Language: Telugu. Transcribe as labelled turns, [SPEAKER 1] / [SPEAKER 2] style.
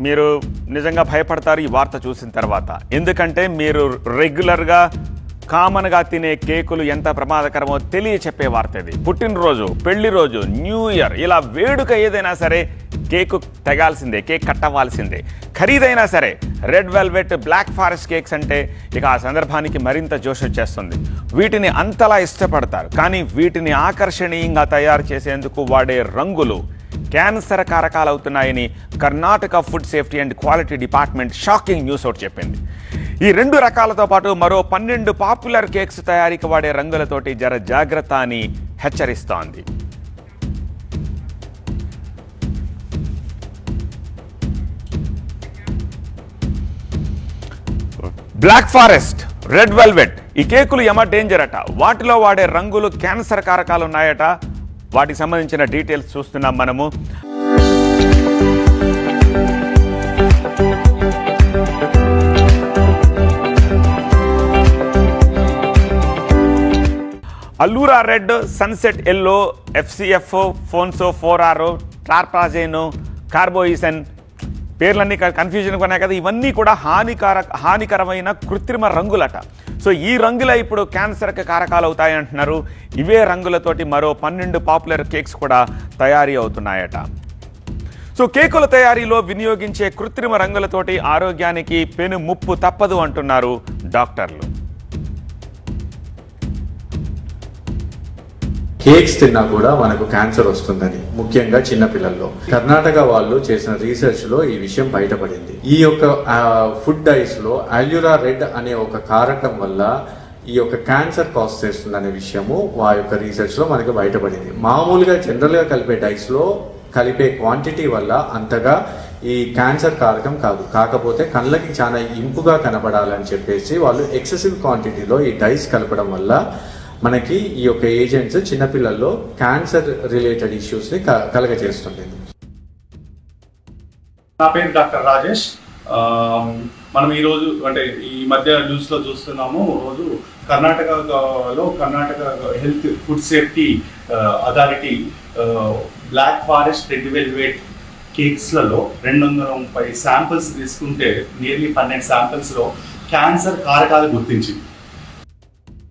[SPEAKER 1] మీరు నిజంగా భయపడతారు ఈ వార్త చూసిన తర్వాత. ఎందుకంటే మీరు రెగ్యులర్గా కామన్గా తినే కేకులు ఎంత ప్రమాదకరమో చెప్పే వార్త ఇది. పుట్టినరోజు, పెళ్లి రోజు, న్యూ ఇయర్, ఇలా వేడుక ఏదైనా సరే కేకు తెగాల్సిందే, కేక్ కట్టవ్వాల్సిందే. ఖరీదైనా సరే red velvet, black forest cakes అంటే ఇక ఆ సందర్భానికి మరింత జోష్ వచ్చేస్తుంది. వీటిని అంతలా ఇష్టపడతారు. కానీ వీటిని ఆకర్షణీయంగా తయారు చేసేందుకు వాడే రంగులు క్యాన్సర్ కారకాలవుతున్నాయని Karnataka food safety and quality department shocking news ఒకటి చెప్పింది. ఈ 2 రకాలతో పాటు మరో 12 పాపులర్ కేక్స్ తయారీకి వాడే రంగులతోటి జాగ్రత్త అని హెచ్చరిస్తోంది. బ్లాక్ ఫారెస్ట్, రెడ్ వెల్వెట్, ఈ కేకులు డేంజర్ అట. వాటిలో వాడే రంగులు క్యాన్సర్ కారకాలు ఉన్నాయట. వాటికి సంబంధించిన డీటెయిల్స్ చూస్తున్నాం మనము. Allura red, sunset yellow, FCF, Ponceau 4R, tartrazine, carmoisine, పేర్లన్నీ కన్ఫ్యూజన్ కొన్నాయి కదా. ఇవన్నీ కూడా హానికరమైన కృత్రిమ రంగులట. సో ఈ రంగులే ఇప్పుడు క్యాన్సర్కి కారకాలు అవుతాయి అంటున్నారు. ఇవే రంగులతోటి మరో 12 పాపులర్ కేక్స్ కూడా తయారీ అవుతున్నాయట. సో కేకుల తయారీలో వినియోగించే కృత్రిమ రంగులతోటి ఆరోగ్యానికి పెను ముప్పు తప్పదు అంటున్నారు డాక్టర్లు.
[SPEAKER 2] కేక్స్ తిన్నా కూడా మనకు క్యాన్సర్ వస్తుందని, ముఖ్యంగా చిన్నపిల్లల్లో. కర్ణాటక వాళ్ళు చేసిన రీసెర్చ్ లో ఈ విషయం బయటపడింది. ఈ యొక్క ఫుడ్ డైస్ లో అల్యూరా రెడ్ అనే ఒక కారకం వల్ల ఈ యొక్క క్యాన్సర్ కాజ్ చేస్తుందనే విషయము ఆ యొక్క రీసెర్చ్ లో మనకు బయటపడింది. మామూలుగా జనరల్ గా కలిపే డైస్ లో కలిపే క్వాంటిటీ వల్ల అంతగా ఈ క్యాన్సర్ కారకం కాదు. కాకపోతే కళ్ళకి చాలా ఇంపుగా కనబడాలని చెప్పేసి వాళ్ళు ఎక్సెసివ్ క్వాంటిటీలో ఈ డైస్ కలపడం వల్ల మనకి ఈ యొక్క ఏజెంట్స్ చిన్నపిల్లల్లో క్యాన్సర్ రిలేటెడ్ ఇష్యూస్ ని కలగజేస్తుంది.
[SPEAKER 3] నా పేరు డాక్టర్ రాజేష్. మనం ఈరోజు అంటే ఈ మధ్య న్యూస్ లో చూస్తున్నాము. రోజు Karnataka health food safety authority black forest, red velvet కేక్స్లలో 230 శాంపిల్స్ తీసుకుంటే నియర్లీ 12 శాంపిల్స్లో క్యాన్సర్ కారకాలు గుర్తించింది.